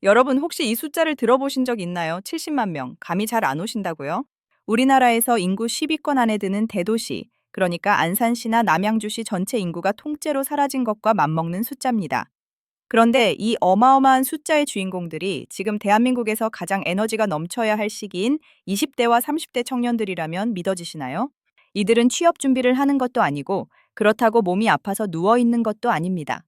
여러분 혹시 이 숫자를 들어보신 적 있나요? 70만 명. 감이 잘 안 오신다고요? 우리나라에서 인구 10위권 안에 드는 대도시, 그러니까 안산시나 남양주시 전체 인구가 통째로 사라진 것과 맞먹는 숫자입니다. 그런데 이 어마어마한 숫자의 주인공들이 지금 대한민국에서 가장 에너지가 넘쳐야 할 시기인 20대와 30대 청년들이라면 믿어지시나요? 이들은 취업 준비를 하는 것도 아니고 그렇다고 몸이 아파서 누워 있는 것도 아닙니다.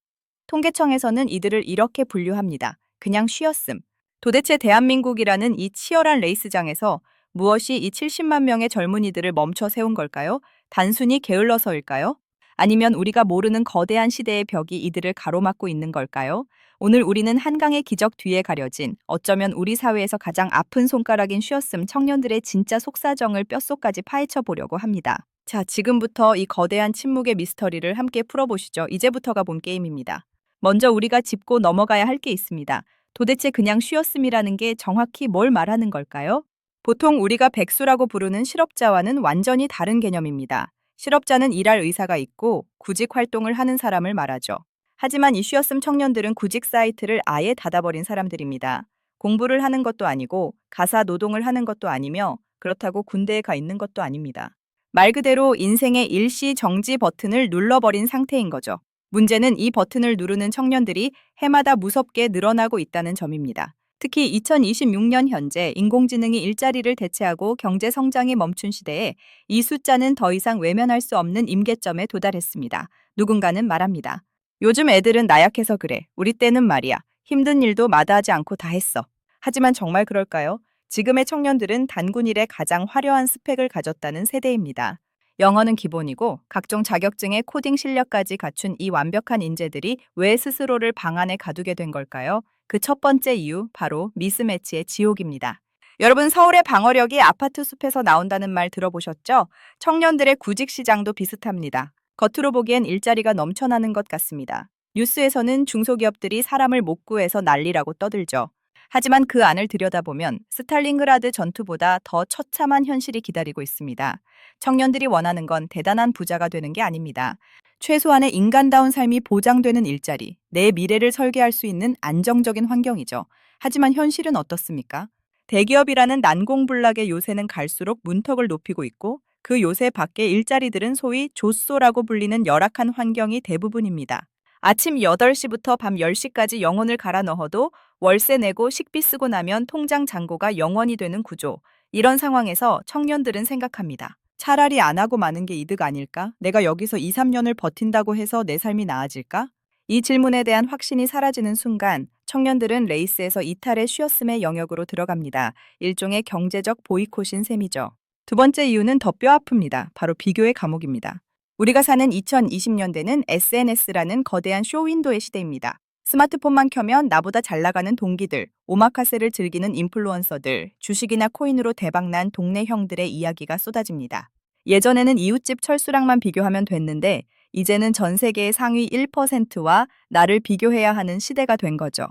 통계청에서는 이들을 이렇게 분류합니다. 그냥 쉬었음. 도대체 대한민국이라는 이 치열한 레이스장에서 무엇이 이 70만 명의 젊은이들을 멈춰 세운 걸까요? 단순히 게을러서일까요? 아니면 우리가 모르는 거대한 시대의 벽이 이들을 가로막고 있는 걸까요? 오늘 우리는 한강의 기적 뒤에 가려진 어쩌면 우리 사회에서 가장 아픈 손가락인 쉬었음 청년들의 진짜 속사정을 뼛속까지 파헤쳐 보려고 합니다. 자, 지금부터 이 거대한 침묵의 미스터리를 함께 풀어보시죠. 이제부터가 본 게임입니다. 먼저 우리가 짚고 넘어가야 할 게 있습니다. 도대체 그냥 쉬었음이라는 게 정확히 뭘 말하는 걸까요? 보통 우리가 백수라고 부르는 실업자와는 완전히 다른 개념입니다. 실업자는 일할 의사가 있고 구직 활동을 하는 사람을 말하죠. 하지만 이 쉬었음 청년들은 구직 사이트를 아예 닫아버린 사람들입니다. 공부를 하는 것도 아니고 가사 노동을 하는 것도 아니며 그렇다고 군대에 가 있는 것도 아닙니다. 말 그대로 인생의 일시 정지 버튼을 눌러버린 상태인 거죠. 문제는 이 버튼을 누르는 청년들이 해마다 무섭게 늘어나고 있다는 점입니다. 특히 2026년 현재 인공지능이 일자리를 대체하고 경제 성장이 멈춘 시대에 이 숫자는 더 이상 외면할 수 없는 임계점에 도달했습니다. 누군가는 말합니다. 요즘 애들은 나약해서 그래. 우리 때는 말이야. 힘든 일도 마다하지 않고 다 했어. 하지만 정말 그럴까요? 지금의 청년들은 단군 일에 가장 화려한 스펙을 가졌다는 세대입니다. 영어는 기본이고 각종 자격증의 코딩 실력까지 갖춘 이 완벽한 인재들이 왜 스스로를 방 안에 가두게 된 걸까요? 그 첫 번째 이유, 바로 미스매치의 지옥입니다. 여러분, 서울의 방어력이 아파트 숲에서 나온다는 말 들어보셨죠? 청년들의 구직 시장도 비슷합니다. 겉으로 보기엔 일자리가 넘쳐나는 것 같습니다. 뉴스에서는 중소기업들이 사람을 못 구해서 난리라고 떠들죠. 하지만 그 안을 들여다보면 스탈린그라드 전투보다 더 처참한 현실이 기다리고 있습니다. 청년들이 원하는 건 대단한 부자가 되는 게 아닙니다. 최소한의 인간다운 삶이 보장되는 일자리, 내 미래를 설계할 수 있는 안정적인 환경이죠. 하지만 현실은 어떻습니까? 대기업이라는 난공불락의 요새는 갈수록 문턱을 높이고 있고 그 요새 밖의 일자리들은 소위 조쏘라고 불리는 열악한 환경이 대부분입니다. 아침 8시부터 밤 10시까지 영혼을 갈아 넣어도 월세 내고 식비 쓰고 나면 통장 잔고가 0원이 되는 구조. 이런 상황에서 청년들은 생각합니다. 차라리 안 하고 마는 게 이득 아닐까? 내가 여기서 2, 3년을 버틴다고 해서 내 삶이 나아질까? 이 질문에 대한 확신이 사라지는 순간 청년들은 레이스에서 이탈의 쉬었음의 영역으로 들어갑니다. 일종의 경제적 보이콧인 셈이죠. 두 번째 이유는 더 뼈아픕니다. 바로 비교의 감옥입니다. 우리가 사는 2020년대는 SNS라는 거대한 쇼윈도의 시대입니다. 스마트폰만 켜면 나보다 잘 나가는 동기들, 오마카세를 즐기는 인플루언서들, 주식이나 코인으로 대박난 동네 형들의 이야기가 쏟아집니다. 예전에는 이웃집 철수랑만 비교하면 됐는데 이제는 전 세계의 상위 1%와 나를 비교해야 하는 시대가 된 거죠.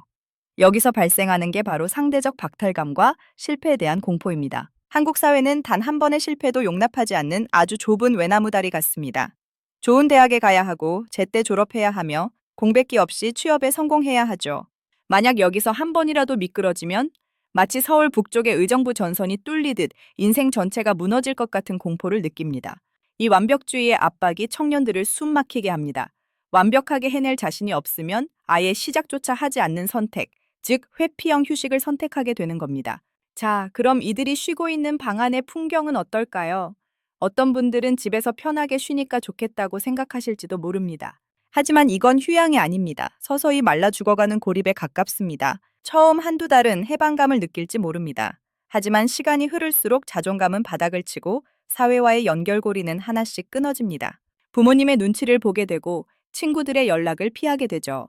여기서 발생하는 게 바로 상대적 박탈감과 실패에 대한 공포입니다. 한국 사회는 단 한 번의 실패도 용납하지 않는 아주 좁은 외나무다리 같습니다. 좋은 대학에 가야 하고 제때 졸업해야 하며 공백기 없이 취업에 성공해야 하죠. 만약 여기서 한 번이라도 미끄러지면 마치 서울 북쪽의 의정부 전선이 뚫리듯 인생 전체가 무너질 것 같은 공포를 느낍니다. 이 완벽주의의 압박이 청년들을 숨막히게 합니다. 완벽하게 해낼 자신이 없으면 아예 시작조차 하지 않는 선택, 즉 회피형 휴식을 선택하게 되는 겁니다. 자, 그럼 이들이 쉬고 있는 방 안의 풍경은 어떨까요? 어떤 분들은 집에서 편하게 쉬니까 좋겠다고 생각하실지도 모릅니다. 하지만 이건 휴양이 아닙니다. 서서히 말라 죽어가는 고립에 가깝습니다. 처음 한두 달은 해방감을 느낄지 모릅니다. 하지만 시간이 흐를수록 자존감은 바닥을 치고 사회와의 연결고리는 하나씩 끊어집니다. 부모님의 눈치를 보게 되고 친구들의 연락을 피하게 되죠.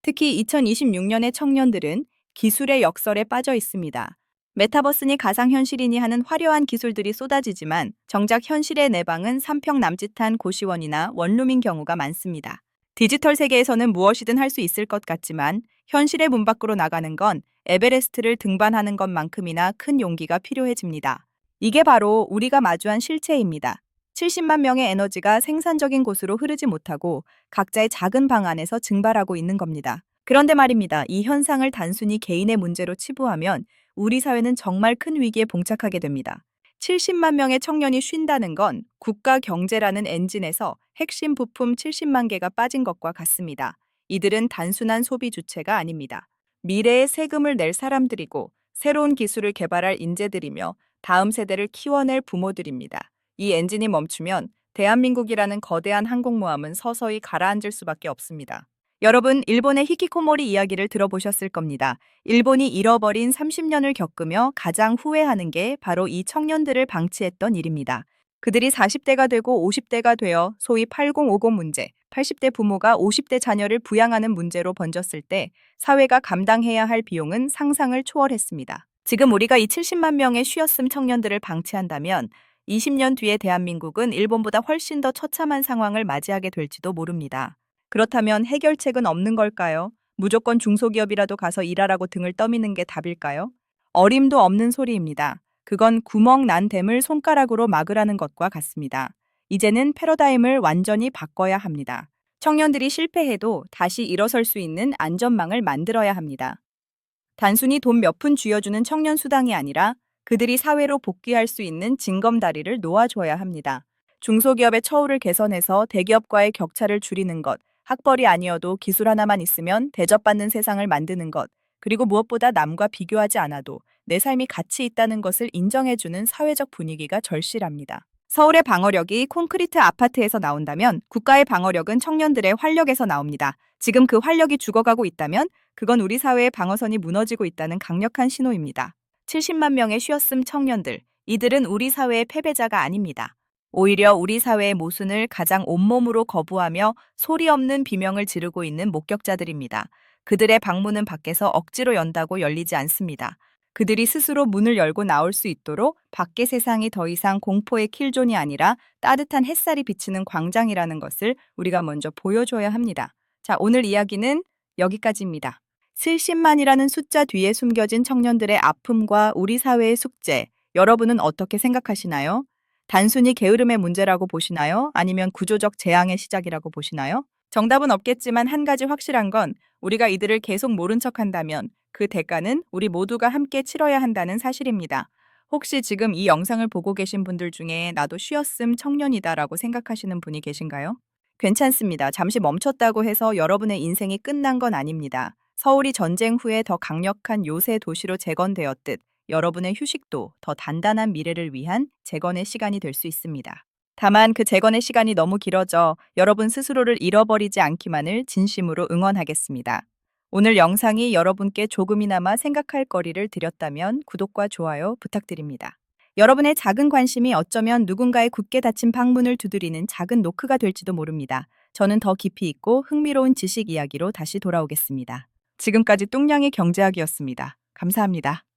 특히 2026년의 청년들은 기술의 역설에 빠져 있습니다. 메타버스니 가상현실이니 하는 화려한 기술들이 쏟아지지만 정작 현실의 내방은 삼평남짓한 고시원이나 원룸인 경우가 많습니다. 디지털 세계에서는 무엇이든 할 수 있을 것 같지만 현실의 문 밖으로 나가는 건 에베레스트를 등반하는 것만큼이나 큰 용기가 필요해집니다. 이게 바로 우리가 마주한 실체입니다. 70만 명의 에너지가 생산적인 곳으로 흐르지 못하고 각자의 작은 방 안에서 증발하고 있는 겁니다. 그런데 말입니다. 이 현상을 단순히 개인의 문제로 치부하면 우리 사회는 정말 큰 위기에 봉착하게 됩니다. 70만 명의 청년이 쉰다는 건 국가 경제라는 엔진에서 핵심 부품 70만 개가 빠진 것과 같습니다. 이들은 단순한 소비 주체가 아닙니다. 미래의 세금을 낼 사람들이고 새로운 기술을 개발할 인재들이며 다음 세대를 키워낼 부모들입니다. 이 엔진이 멈추면 대한민국이라는 거대한 항공모함은 서서히 가라앉을 수밖에 없습니다. 여러분, 일본의 히키코모리 이야기를 들어보셨을 겁니다. 일본이 잃어버린 30년을 겪으며 가장 후회하는 게 바로 이 청년들을 방치했던 일입니다. 그들이 40대가 되고 50대가 되어 소위 8050 문제, 80대 부모가 50대 자녀를 부양하는 문제로 번졌을 때 사회가 감당해야 할 비용은 상상을 초월했습니다. 지금 우리가 이 70만 명의 쉬었음 청년들을 방치한다면 20년 뒤에 대한민국은 일본보다 훨씬 더 처참한 상황을 맞이하게 될지도 모릅니다. 그렇다면 해결책은 없는 걸까요? 무조건 중소기업이라도 가서 일하라고 등을 떠미는 게 답일까요? 어림도 없는 소리입니다. 그건 구멍 난 댐을 손가락으로 막으라는 것과 같습니다. 이제는 패러다임을 완전히 바꿔야 합니다. 청년들이 실패해도 다시 일어설 수 있는 안전망을 만들어야 합니다. 단순히 돈 몇 푼 쥐어주는 청년 수당이 아니라 그들이 사회로 복귀할 수 있는 징검다리를 놓아줘야 합니다. 중소기업의 처우를 개선해서 대기업과의 격차를 줄이는 것, 학벌이 아니어도 기술 하나만 있으면 대접받는 세상을 만드는 것, 그리고 무엇보다 남과 비교하지 않아도 내 삶이 가치 있다는 것을 인정해주는 사회적 분위기가 절실합니다. 서울의 방어력이 콘크리트 아파트에서 나온다면 국가의 방어력은 청년들의 활력에서 나옵니다. 지금 그 활력이 죽어가고 있다면 그건 우리 사회의 방어선이 무너지고 있다는 강력한 신호입니다. 70만 명의 쉬었음 청년들, 이들은 우리 사회의 패배자가 아닙니다. 오히려 우리 사회의 모순을 가장 온몸으로 거부하며 소리 없는 비명을 지르고 있는 목격자들입니다. 그들의 방문은 밖에서 억지로 연다고 열리지 않습니다. 그들이 스스로 문을 열고 나올 수 있도록 밖의 세상이 더 이상 공포의 킬존이 아니라 따뜻한 햇살이 비치는 광장이라는 것을 우리가 먼저 보여줘야 합니다. 자, 오늘 이야기는 여기까지입니다. 70만이라는 숫자 뒤에 숨겨진 청년들의 아픔과 우리 사회의 숙제, 여러분은 어떻게 생각하시나요? 단순히 게으름의 문제라고 보시나요? 아니면 구조적 재앙의 시작이라고 보시나요? 정답은 없겠지만 한 가지 확실한 건 우리가 이들을 계속 모른 척한다면 그 대가는 우리 모두가 함께 치러야 한다는 사실입니다. 혹시 지금 이 영상을 보고 계신 분들 중에 나도 쉬었음 청년이다라고 생각하시는 분이 계신가요? 괜찮습니다. 잠시 멈췄다고 해서 여러분의 인생이 끝난 건 아닙니다. 서울이 전쟁 후에 더 강력한 요새 도시로 재건되었듯 여러분의 휴식도 더 단단한 미래를 위한 재건의 시간이 될 수 있습니다. 다만 그 재건의 시간이 너무 길어져 여러분 스스로를 잃어버리지 않기만을 진심으로 응원하겠습니다. 오늘 영상이 여러분께 조금이나마 생각할 거리를 드렸다면 구독과 좋아요 부탁드립니다. 여러분의 작은 관심이 어쩌면 누군가의 굳게 닫힌 방문을 두드리는 작은 노크가 될지도 모릅니다. 저는 더 깊이 있고 흥미로운 지식 이야기로 다시 돌아오겠습니다. 지금까지 뚱냥의 경제학이었습니다. 감사합니다.